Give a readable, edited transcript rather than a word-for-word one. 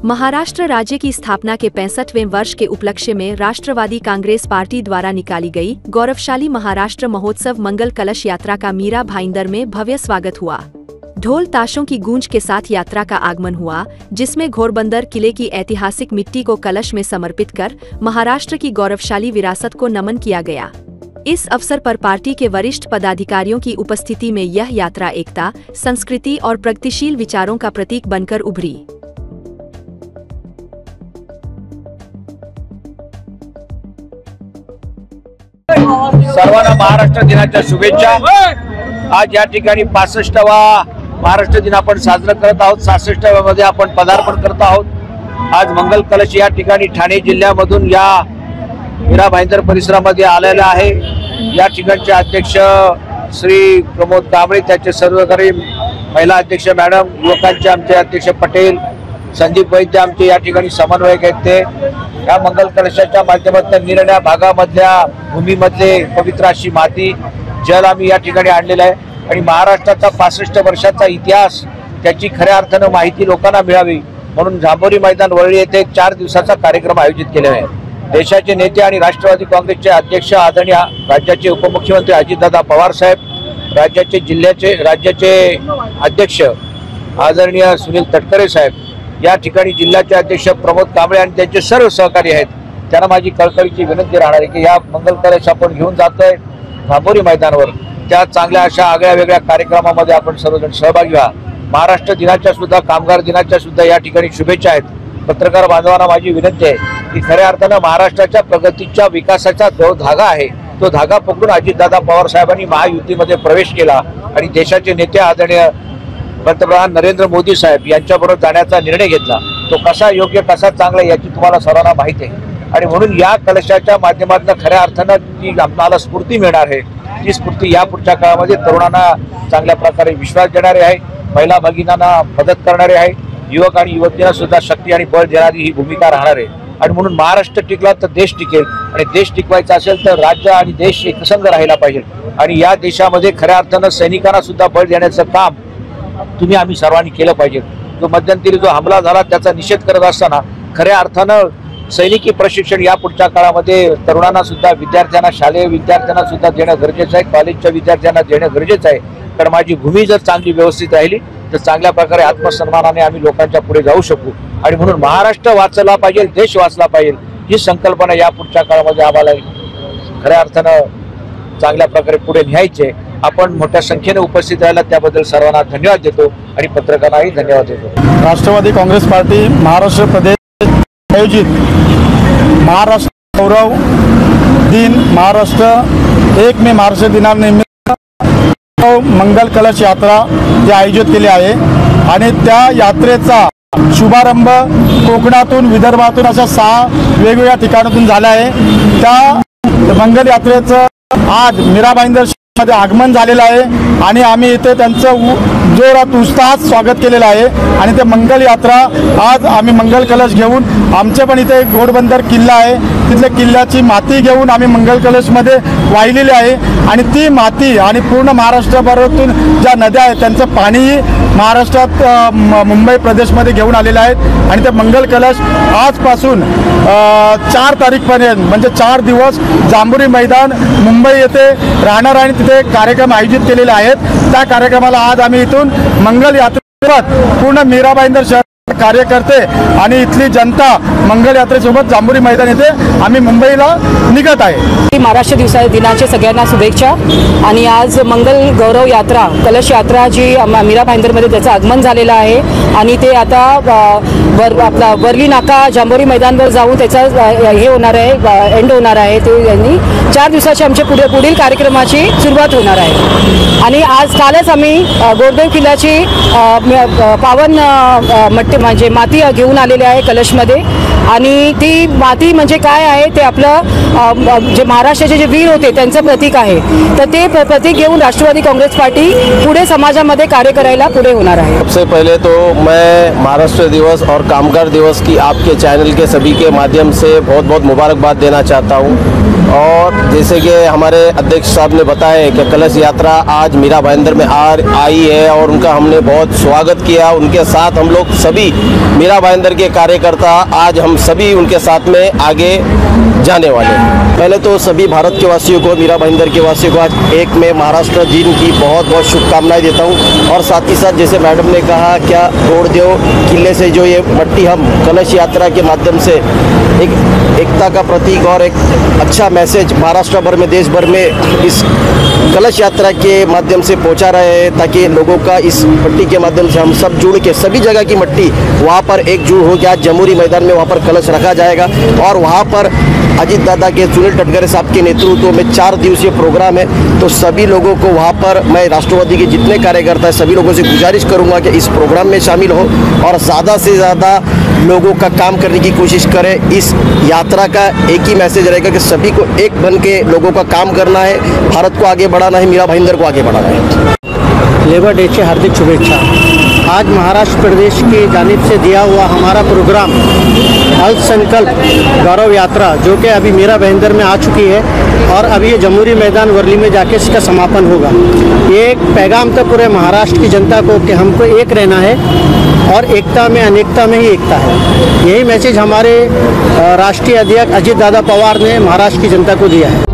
महाराष्ट्र राज्य की स्थापना के 65वें वर्ष के उपलक्ष्य में राष्ट्रवादी कांग्रेस पार्टी द्वारा निकाली गई गौरवशाली महाराष्ट्र महोत्सव मंगल कलश यात्रा का मीरा भाईंदर में भव्य स्वागत हुआ। ढोल ताशों की गूंज के साथ यात्रा का आगमन हुआ, जिसमें घोड़बंदर किले की ऐतिहासिक मिट्टी को कलश में समर्पित कर महाराष्ट्र की गौरवशाली विरासत को नमन किया गया। इस अवसर पर पार्टी के वरिष्ठ पदाधिकारियों की उपस्थिति में यह यात्रा एकता, संस्कृति और प्रगतिशील विचारों का प्रतीक बनकर उभरी। सर्वांना महाराष्ट्र दिनाच्या शुभेच्छा। आज या ठिकाणी 65वा महाराष्ट्र दिन आपण साजरा करत आहोत। 66व्या मध्ये आपण पदार्पण करत आहोत। आज मंगल कलश या ठिकाणी ठाणे जिल्ह्यामधून या मीरा भाईंदर परिसरामध्ये आलेला आहे। या ठिकाणचे अध्यक्ष श्री प्रमोद कांबळे, त्याचे सर्वकारी महिला अध्यक्ष मॅडम, युवकांचे आमचे अध्यक्ष पटेल, संदीप वैद्य आमचे या ठिकाणी समन्वयक आहेत। ते या मंगल कलशाच्या माध्यमातून निरण्या भागामधल्या भूमीमधले पवित्र अशी माती जल आम्ही या ठिकाणी आणलेलं आहे आणि महाराष्ट्राचा 65 वर्षाचा इतिहास, त्याची खऱ्या अर्थानं माहिती लोकांना मिळावी म्हणून जांभोरी मैदान वरळी येथे 4 दिवसाचा कार्यक्रम आयोजित केलेला आहे। देशाचे नेते आणि राष्ट्रवादी काँग्रेसचे अध्यक्ष आदरणीय राज्याचे उपमुख्यमंत्री अजितदादा पवार साहेब, राज्याचे अध्यक्ष आदरणीय सुनील तटकरे साहेब, या ठिकाणी जिल्ह्याचे अध्यक्ष प्रमोद कांबळे आणि त्यांचे सर्व सहकारी आहेत। त्यांना माझी कळकळीची विनंती राहणार आहे की या मंगल कलश आपण घेऊन जातोय जांभोरी मैदानावर, त्या चांगल्या अशा आगळ्या वेगळ्या कार्यक्रमामध्ये आपण सर्वजण सहभागी व्हा। महाराष्ट्र दिनाच्या सुद्धा, कामगार दिनाच्या सुद्धा या ठिकाणी शुभेच्छा आहेत। पत्रकार बांधवांना माझी विनंती आहे की खऱ्या अर्थानं महाराष्ट्राच्या प्रगतीच्या विकासाचा जो धागा आहे तो धागा पकडून अजितदादा पवार साहेबांनी महायुतीमध्ये प्रवेश केला आणि देशाचे नेते आदरणीय पंतप्रधान नरेंद्र मोदी साहेब यांच्याबरोबर जाण्याचा निर्णय घेतला। तो कसा योग्य, कसा चांगला याची तुम्हाला सर्वांना माहिती आहे आणि म्हणून या कलशाच्या माध्यमातून खऱ्या अर्थानं जी आपल्याला स्फूर्ती मिळणार आहे, ती स्फूर्ती या पुढच्या काळामध्ये तरुणांना चांगल्या प्रकारे विश्वास देणारे आहे, महिला भगिनींना मदत करणारे आहे, युवक आणि युवतींना सुद्धा शक्ती आणि बळ देणारी ही भूमिका राहणार आहे आणि म्हणून महाराष्ट्र टिकला तर देश टिकेल आणि देश टिकवायचा असेल तर राज्य आणि देश एकसंघ राहिला पाहिजे आणि या देशामध्ये खऱ्या अर्थानं सैनिकांना सुद्धा बळ देण्याचं काम आम्ही सर्वांनी केलं पाहिजे। जो मध्यंतरी जो हमला झाला त्याचा निषेध करत असताना खऱ्या अर्थानं सैनिकी प्रशिक्षण या पुढच्या काळामध्ये तरुणांना सुद्धा, विद्यार्थ्यांना, शालेय विद्यार्थ्यांना सुद्धा देणं गरजेचं आहे, कॉलेजच्या विद्यार्थ्यांना देणं गरजेचं आहे। कारण माझी भूमी जर चांगली व्यवस्थित राहिली तर चांगल्या प्रकारे आत्मसन्मानाने आम्ही लोकांच्या पुढे जाऊ शकू आणि म्हणून महाराष्ट्र वाचला पाहिजे, देश वाचला पाहिजे, ही संकल्पना या पुढच्या काळामध्ये आम्हाला खऱ्या अर्थानं चांगल्या प्रकारे पुढे न्यायचे। आपण मोठ्या संख्येने उपस्थित राहिला त्याबद्दल सर्वांना धन्यवाद देतो आणि पत्रकारांनाही धन्यवाद देतो। राष्ट्रवादी काँग्रेस पार्टी महाराष्ट्र प्रदेश आयोजित महाराष्ट्र गौरव दिन, महाराष्ट्र 1 मे महाराष्ट्र दिनानिमित्त मंगल कलश यात्रा जी आयोजित केली आहे आणि त्या यात्रेचा शुभारंभ कोकणातून, विदर्भातून अशा 6 वेगवेगळ्या ठिकाणातून झाला आहे। त्या मंगल यात्रेचं आज मीरा भाईंदर मध्ये आगमन झालेलं आहे आणि आम्ही इथे त्यांचं जोरात उत्साहात स्वागत केलेलं आहे आणि ते मंगल यात्रा आज आम्ही मंगल कलश घेऊन, आमचे पण इथे घोडबंदर किल्ला आहे, तिथल्या किल्ल्याची माती घेऊन आम्ही मंगल कलशमध्ये वाहिलेली आहे आणि ती माती आणि पूर्ण महाराष्ट्रभरातून ज्या नद्या आहेत त्यांचं पाणीही महाराष्ट्रात मुंबई प्रदेशमध्ये घेऊन आलेलं आहेत आणि ते मंगल कलश आजपासून 4 तारीखपर्यंत म्हणजे 4 दिवस जांभोरी मैदान मुंबई येथे राहणार आणि तिथे कार्यक्रम आयोजित केलेले आहेत। त्या कार्यक्रमाला आज आम्ही इथून मंगल यात्रेसोबत पूर्ण मीरा भाईंदर शहर कार्यकर्ते आणि इथली जनता मंगल यात्रेसोबत जांभोरी मैदान येथे आम्ही मुंबईला निघत आहे। महाराष्ट्र दिनाच्या सगळ्यांना शुभेच्छा आणि आज मंगल गौरव यात्रा, कलश यात्रा जी मीरा भाईंदरमध्ये त्याचं आगमन झालेलं आहे आणि ते आता आपला वर्ली नाका जांभोरी मैदानवर जाऊन त्याचा हे होणार आहे, एंड होणार आहे। ते यांनी 4 दिवसाच्या आमच्या पुढील कार्यक्रमाची सुरुवात होणार आहे आणि आज कालच आम्ही गोरदेव किल्ल्याची पावन म्हणजे माती घेऊन आलेली आहे कलशमध्ये आणि ती माती म्हणजे काय आहे ते आपलं जे महाराष्ट्राचे जे वीर होते त्यांचं प्रतीक आहे। तर ते प्रतीक घेऊन राष्ट्रवादी काँग्रेस पार्टी पुढे समाजामध्ये कार्य करायला पुढे होणार आहे। सबसे पहले तो मैं महाराष्ट्र दिवस और कामगार दिवस की आपके चैनल के सभी के माध्यम से बहुत बहुत मुबारकबाद देना चाहता हूँ और जैसे कि हमारे अध्यक्ष साहब ने बताया कि कलश यात्रा आज मीरा भाईंदर में आई है और उनका हमने बहुत स्वागत किया। उनके साथ हम लोग सभी मीरा भाईंदर के कार्यकर्ता आज हम सभी उनके साथ में आगे जाने वाले हैं। पहले तो सभी भारत के वासियों को, मीरा भाईंदर के वासियों को आज 1 मई महाराष्ट्र दिन की बहुत बहुत शुभकामनाएं देता हूं। और साथ ही साथ जैसे मैडम ने कहा, क्या तोड़देव किले से जो ये मट्टी हम कलश यात्रा के माध्यम से एक एकता का प्रतीक और एक अच्छा मैसेज महाराष्ट्र भर में, देश भर में इस कलश यात्रा के माध्यम से पहुंचा रहे हैं, ताकि लोगों का इस मट्टी के माध्यम से हम सब जुड़ के सभी जगह की मट्टी वहाँ पर एकजुट हो गया। जमुरी मैदान में वहाँ पर कलश रखा जाएगा और वहाँ पर अजीत दादा के, सुनील तटकरे साहब के नेतृत्व में 4 दिवसीय प्रोग्राम है। तो सभी लोगों को वहाँ पर, मैं राष्ट्रवादी के जितने कार्यकर्ता हैं सभी लोगों से गुजारिश करूँगा कि इस प्रोग्राम में शामिल हो और ज़्यादा से ज़्यादा लोगों का काम करने की कोशिश करें। इस यात्रा का एक ही मैसेज रहेगा कि सभी को एक बन के लोगों का काम करना है, भारत को आगे बढ़ाना है, मीरा भाईंदर को आगे बढ़ाना है। लेबर डे की हार्दिक शुभेच्छा। आज महाराष्ट्र प्रदेश की जानिब से दिया हुआ हमारा प्रोग्राम अल्पसंख्यक गौरव यात्रा, जो कि अभी मीरा भाईंदर में आ चुकी है और अभी ये जमुरी मैदान वर्ली में जाके इसका समापन होगा। ये एक पैगाम था पूरे महाराष्ट्र की जनता को कि हमको एक रहना है और एकता में अनेकता में ही एकता है। यही मैसेज हमारे राष्ट्रीय अध्यक्ष अजीत दादा पवार ने महाराष्ट्र की जनता को दिया है।